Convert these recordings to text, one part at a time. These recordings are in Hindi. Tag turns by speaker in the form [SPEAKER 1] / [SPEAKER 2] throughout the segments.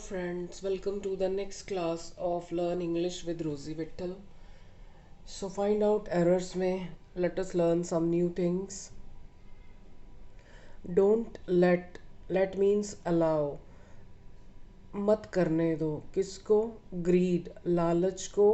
[SPEAKER 1] friends, welcome to the next class of Learn English with Rosie Vittal. So find out errors में let us learn some new things. Don't let means allow, मत करने दो किसको, greed लालच को,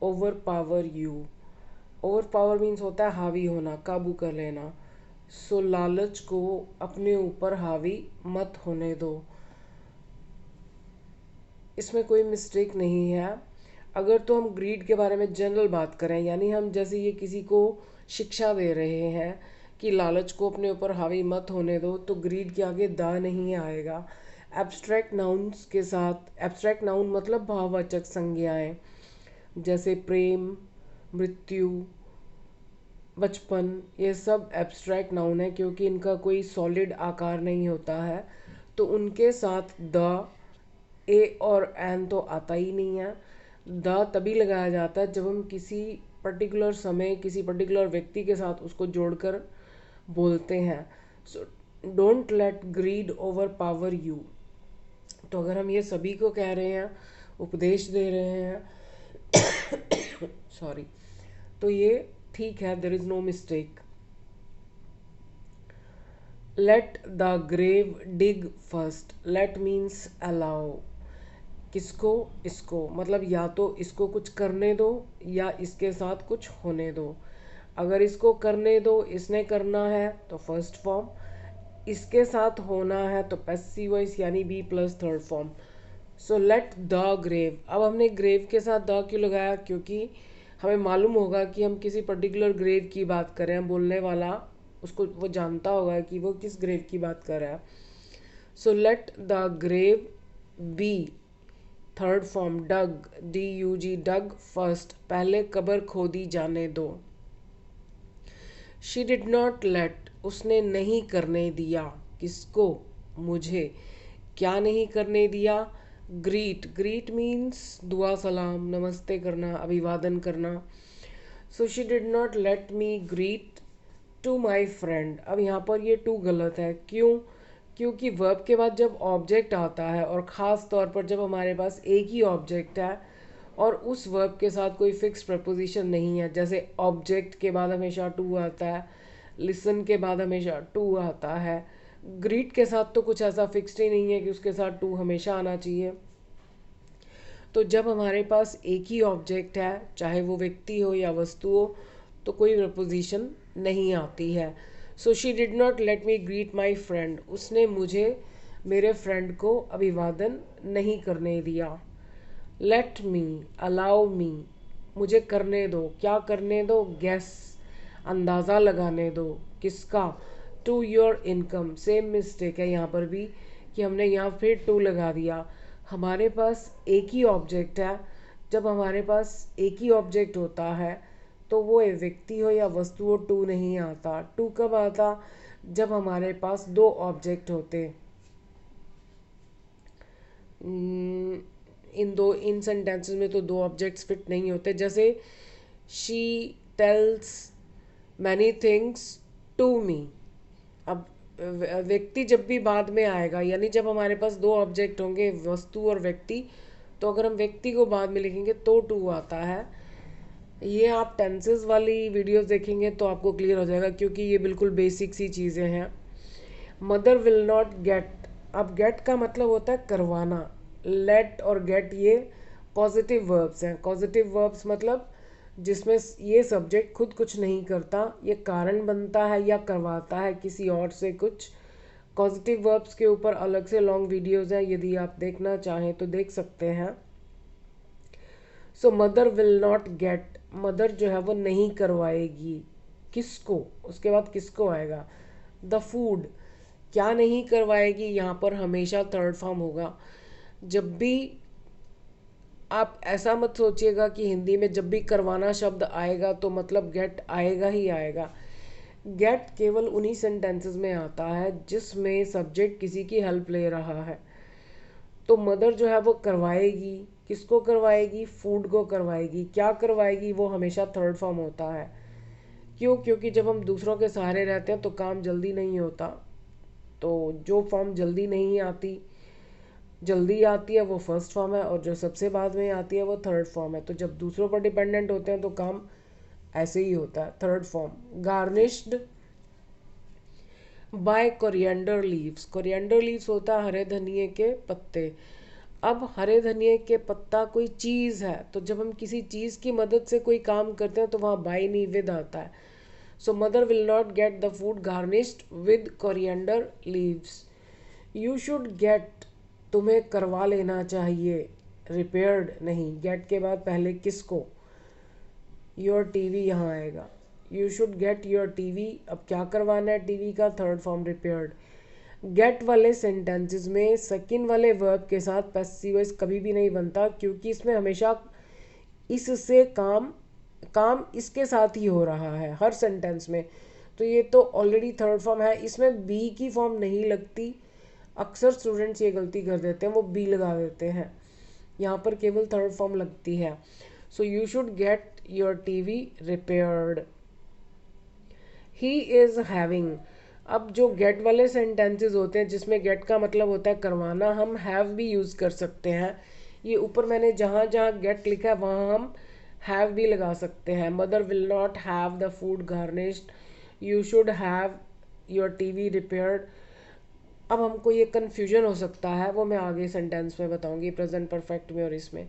[SPEAKER 1] overpower you. overpower means होता है हावी होना, काबू कर लेना. सो लालच को अपने ऊपर हावी मत होने दो. इसमें कोई मिस्टेक नहीं है. अगर तो हम ग्रीड के बारे में जनरल बात करें, यानी हम जैसे ये किसी को शिक्षा दे रहे हैं कि लालच को अपने ऊपर हावी मत होने दो, तो ग्रीड के आगे दा नहीं आएगा. एब्स्ट्रैक्ट नाउन्स के साथ, एब्स्ट्रैक्ट नाउन मतलब भाववाचक संज्ञाएं, जैसे प्रेम, मृत्यु, बचपन, ये सब एब्स्ट्रैक्ट नाउन है क्योंकि इनका कोई सॉलिड आकार नहीं होता है. तो उनके साथ द, ए और एन तो आता ही नहीं है. द तभी लगाया जाता है जब हम किसी पर्टिकुलर समय किसी पर्टिकुलर व्यक्ति के साथ उसको जोड़कर बोलते हैं. So don't let greed overpower you. तो अगर हम ये सभी को कह रहे हैं, उपदेश दे रहे हैं सॉरी, तो ये ठीक है, there is no mistake. Let the grave dig first. Let means allow. किसको, इसको, मतलब या तो इसको कुछ करने दो या इसके साथ कुछ होने दो. अगर इसको करने दो, इसने करना है तो फर्स्ट फॉर्म, इसके साथ होना है तो पैसिव वॉइस यानी be plus third form. So let the grave. अब हमने ग्रेव के साथ द क्यों लगाया? क्योंकि हमें मालूम होगा कि हम किसी पर्टिकुलर ग्रेव की बात कर रहे हैं. बोलने वाला उसको वो जानता होगा कि वो किस ग्रेव की बात कर रहा है. So let the grave be third form dug, D U G, dug first, पहले कब्र खोदी जाने दो. शी डिड नॉट लेट, उसने नहीं करने दिया. किसको? मुझे. क्या नहीं करने दिया? ग्रीट. ग्रीट मीन्स दुआ सलाम, नमस्ते करना, अभिवादन करना. So she did not let me greet to my friend. अब यहाँ पर ये टू गलत है. क्यों? क्योंकि वर्ब के बाद जब ऑब्जेक्ट आता है, और ख़ास तौर पर जब हमारे पास एक ही ऑब्जेक्ट है और उस वर्ब के साथ कोई फिक्स प्रपोजिशन नहीं है, जैसे ऑब्जेक्ट के बाद हमेशा टू आता है, लिसन के बाद हमेशा टू आता है, ग्रीट के साथ तो कुछ ऐसा फिक्स्ड ही नहीं है कि उसके साथ टू हमेशा आना चाहिए. तो जब हमारे पास एक ही ऑब्जेक्ट है, चाहे वो व्यक्ति हो या वस्तु हो, तो कोई प्रपोजिशन नहीं आती है. सो she did not let me greet my friend. उसने मुझे मेरे फ्रेंड को अभिवादन नहीं करने दिया. लेट मी, अलाउ मी, मुझे करने दो. क्या करने दो? गेस, अंदाज़ा लगाने दो. किसका? To your income. Same mistake है यहाँ पर भी कि हमने यहाँ फिर टू लगा दिया. हमारे पास एक ही ऑब्जेक्ट है. जब हमारे पास एक ही ऑब्जेक्ट होता है तो वो एक व्यक्ति हो या वस्तु हो, टू नहीं आता. टू कब आता? जब हमारे पास दो ऑब्जेक्ट होते. इन सेंटेंसेस में तो दो ऑब्जेक्ट्स फिट नहीं होते. जैसे she tells many things to me. अब व्यक्ति जब भी बाद में आएगा, यानी जब हमारे पास दो ऑब्जेक्ट होंगे, वस्तु और व्यक्ति, तो अगर हम व्यक्ति को बाद में लिखेंगे तो टू आता है. ये आप टेंसेस वाली वीडियोस देखेंगे तो आपको क्लियर हो जाएगा, क्योंकि ये बिल्कुल बेसिक सी चीज़ें हैं. Mother will not gate. अब गेट का मतलब होता है करवाना. लेट और गेट ये कॉजेटिव वर्ब्स हैं. कॉजेटिव वर्ब्स मतलब जिसमें ये सब्जेक्ट खुद कुछ नहीं करता, ये कारण बनता है या करवाता है किसी और से कुछ. कॉजेटिव वर्ब्स के ऊपर अलग से लॉन्ग वीडियोस हैं, यदि आप देखना चाहें तो देख सकते हैं. So mother will not get. Mother जो है वो नहीं करवाएगी. किसको? उसके बाद किसको आएगा? The food. क्या नहीं करवाएगी? यहाँ पर हमेशा थर्ड फॉर्म होगा. जब भी आप ऐसा मत सोचिएगा कि हिंदी में जब भी करवाना शब्द आएगा तो मतलब गेट आएगा ही आएगा. गेट केवल उन्हीं सेंटेंसेस में आता है जिसमें सब्जेक्ट किसी की हेल्प ले रहा है. तो मदर जो है वो करवाएगी. किसको करवाएगी? फूड को करवाएगी. क्या करवाएगी? वो हमेशा थर्ड फॉर्म होता है. क्यों? क्योंकि जब हम दूसरों के सहारे रहते हैं तो काम जल्दी नहीं होता. तो जो फॉर्म जल्दी नहीं आती जल्दी आती है वो फर्स्ट फॉर्म है, और जो सबसे बाद में आती है वो थर्ड फॉर्म है। तो जब दूसरों पर डिपेंडेंट होते हैं तो काम ऐसे ही होता है। Third form, garnished by coriander leaves. Coriander leaves होता है हरे धनिए के पत्ते। अब हरे धनिए के पत्ता कोई चीज़ है, तो जब हम किसी चीज़ की मदद से कोई काम करते हैं तो वहाँ बाय नहीं विद आता है। So mother will not get the food garnished with coriander leaves. You should get, तुम्हें करवा लेना चाहिए, रिपेयर्ड नहीं, गेट के बाद पहले किसको, योर टीवी यहाँ आएगा। You should get your TV, अब क्या करवाना है टीवी का, थर्ड फॉर्म रिपेयर्ड। गेट वाले सेंटेंसेस में सेकंड वाले वर्ब के साथ पैसिव वॉइस कभी भी नहीं बनता, क्योंकि इसमें हमेशा इससे काम काम इसके साथ ही हो रहा है हर सेंटेंस में। तो ये तो ऑलरेडी थर्ड फॉर्म है, इसमें बी की फॉर्म नहीं लगती। अक्सर स्टूडेंट्स ये गलती कर देते हैं, वो बी लगा देते हैं, यहाँ पर केवल थर्ड फॉर्म लगती है। So you should get your TV repaired. He is having, अब जो गेट वाले सेंटेंसेस होते हैं जिसमें गेट का मतलब होता है करवाना, हम हैव भी यूज़ कर सकते हैं। ये ऊपर मैंने जहाँ जहाँ गेट लिखा है वहाँ हम हैव भी लगा सकते हैं। Mother will not have the food garnished, you should have your TV repaired. अब हमको ये कन्फ्यूजन हो सकता है, वो मैं आगे सेंटेंस में बताऊंगी, प्रेजेंट परफेक्ट में और इसमें।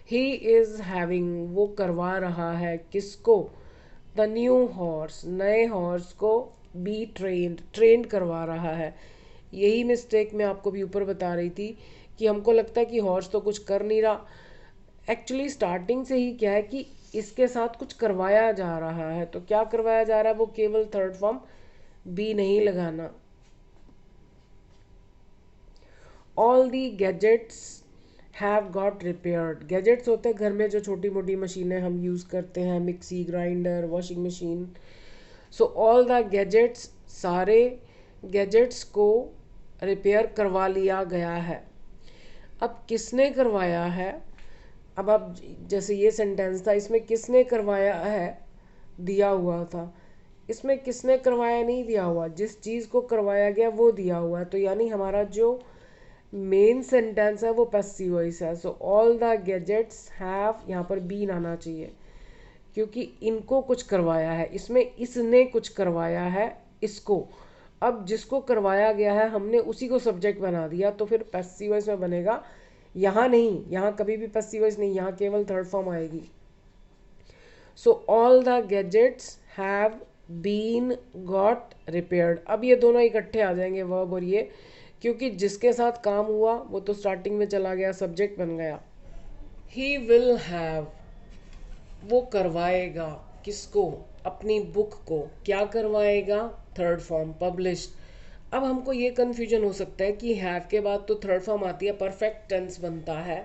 [SPEAKER 1] ही इज़ हैविंग, वो करवा रहा है किसको, द न्यू हॉर्स, नए हॉर्स को, बी ट्रेंड, ट्रेंड करवा रहा है। यही मिस्टेक मैं आपको भी ऊपर बता रही थी कि हमको लगता है कि हॉर्स तो कुछ कर नहीं रहा, एक्चुअली स्टार्टिंग से ही क्या है कि इसके साथ कुछ करवाया जा रहा है। तो क्या करवाया जा रहा है, वो केवल थर्ड फॉर्म बी नहीं लगाना। All the gadgets have got repaired. Gadgets होते हैं घर में जो छोटी मोटी मशीनें हम यूज़ करते हैं, mixie, grinder, washing machine. So all the gadgets, सारे गैजेट्स को रिपेयर करवा लिया गया है। अब किसने करवाया है, अब आप जैसे ये सेंटेंस था, इसमें किसने करवाया है दिया हुआ था, इसमें किसने करवाया नहीं दिया हुआ, जिस चीज़ को करवाया गया वो दिया हुआ है। तो यानी हमारा जो मेन सेंटेंस है वो पैसिव वॉइस है। सो ऑल द गैजेट्स हैव, यहाँ पर बीन आना चाहिए क्योंकि इनको कुछ करवाया है, इसमें इसने कुछ करवाया है इसको। अब जिसको करवाया गया है हमने उसी को सब्जेक्ट बना दिया, तो फिर पैसिव वॉइस में बनेगा। यहाँ नहीं, यहाँ कभी भी पैसिव वॉइस नहीं, यहाँ केवल थर्ड फॉर्म आएगी। So all the gadgets have been got repaired. अब ये दोनों इकट्ठे आ जाएंगे, वर्ब और ये, क्योंकि जिसके साथ काम हुआ वो तो स्टार्टिंग में चला गया, सब्जेक्ट बन गया। ही विल हैव, वो करवाएगा किसको, अपनी बुक को, क्या करवाएगा, थर्ड फॉर्म पब्लिश्ड। अब हमको ये कन्फ्यूजन हो सकता है कि हैव के बाद तो थर्ड फॉर्म आती है, परफेक्ट टेंस बनता है,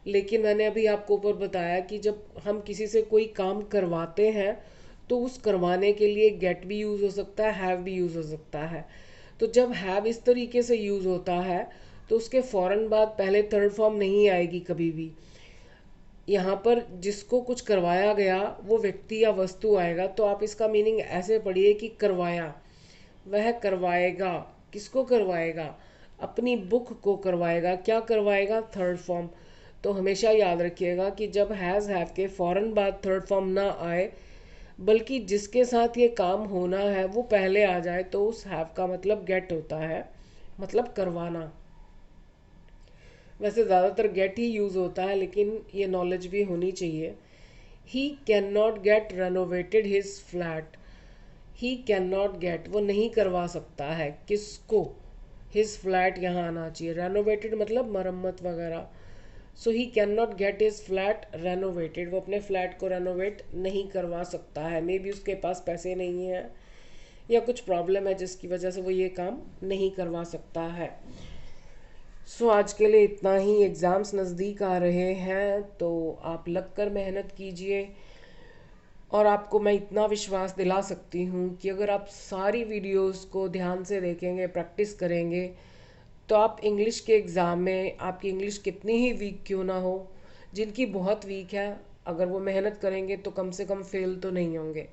[SPEAKER 1] लेकिन मैंने अभी आपको ऊपर बताया कि जब हम किसी से कोई काम करवाते हैं तो उस करवाने के लिए गेट भी यूज़ हो सकता है, हैव भी यूज़ हो सकता है। तो जब हैव इस तरीके से यूज़ होता है तो उसके फ़ौरन बाद पहले थर्ड फॉर्म नहीं आएगी कभी भी। यहाँ पर जिसको कुछ करवाया गया वो व्यक्ति या वस्तु आएगा, तो आप इसका मीनिंग ऐसे पढ़िए कि करवाया, वह करवाएगा, किसको करवाएगा, अपनी बुक को करवाएगा, क्या करवाएगा, थर्ड फॉर्म। तो हमेशा याद रखिएगा कि जब हैज़ हैव के फ़ौरन बाद थर्ड फॉर्म ना आए, बल्कि जिसके साथ ये काम होना है वो पहले आ जाए, तो उस हैव का मतलब गेट होता है, मतलब करवाना। वैसे ज़्यादातर गेट ही यूज़ होता है, लेकिन ये नॉलेज भी होनी चाहिए। ही can not gate renovated his flat. He can not gate, वो नहीं करवा सकता है किसको, हिज फ्लैट यहाँ आना चाहिए, रेनोवेटेड मतलब मरम्मत वगैरह। So he can not get his flat renovated, वो अपने फ्लैट को रेनोवेट नहीं करवा सकता है। मे बी उसके पास पैसे नहीं हैं या कुछ प्रॉब्लम है जिसकी वजह से वो ये काम नहीं करवा सकता है। सो आज के लिए इतना ही। एग्ज़ाम्स नज़दीक आ रहे हैं तो आप लग कर मेहनत कीजिए, और आपको मैं इतना विश्वास दिला सकती हूँ कि अगर आप सारी वीडियोस को ध्यान से देखेंगे, प्रैक्टिस करेंगे, तो आप इंग्लिश के एग्ज़ाम में, आपकी इंग्लिश कितनी ही वीक क्यों ना हो, जिनकी बहुत वीक है, अगर वो मेहनत करेंगे तो कम से कम फेल तो नहीं होंगे।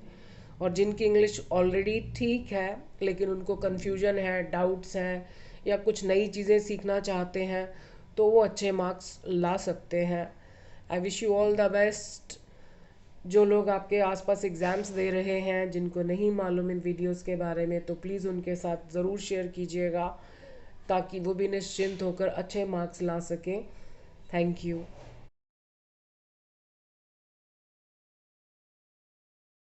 [SPEAKER 1] और जिनकी इंग्लिश ऑलरेडी ठीक है लेकिन उनको कन्फ्यूजन है, डाउट्स हैं, या कुछ नई चीज़ें सीखना चाहते हैं, तो वो अच्छे मार्क्स ला सकते हैं। I wish you all the best. जो लोग आपके आसपास एग्ज़ाम्स दे रहे हैं, जिनको नहीं मालूम इन वीडियोस के बारे में, तो प्लीज़ उनके साथ ज़रूर शेयर कीजिएगा ताकि वो भी निश्चिंत होकर अच्छे मार्क्स ला सकें। Thank you.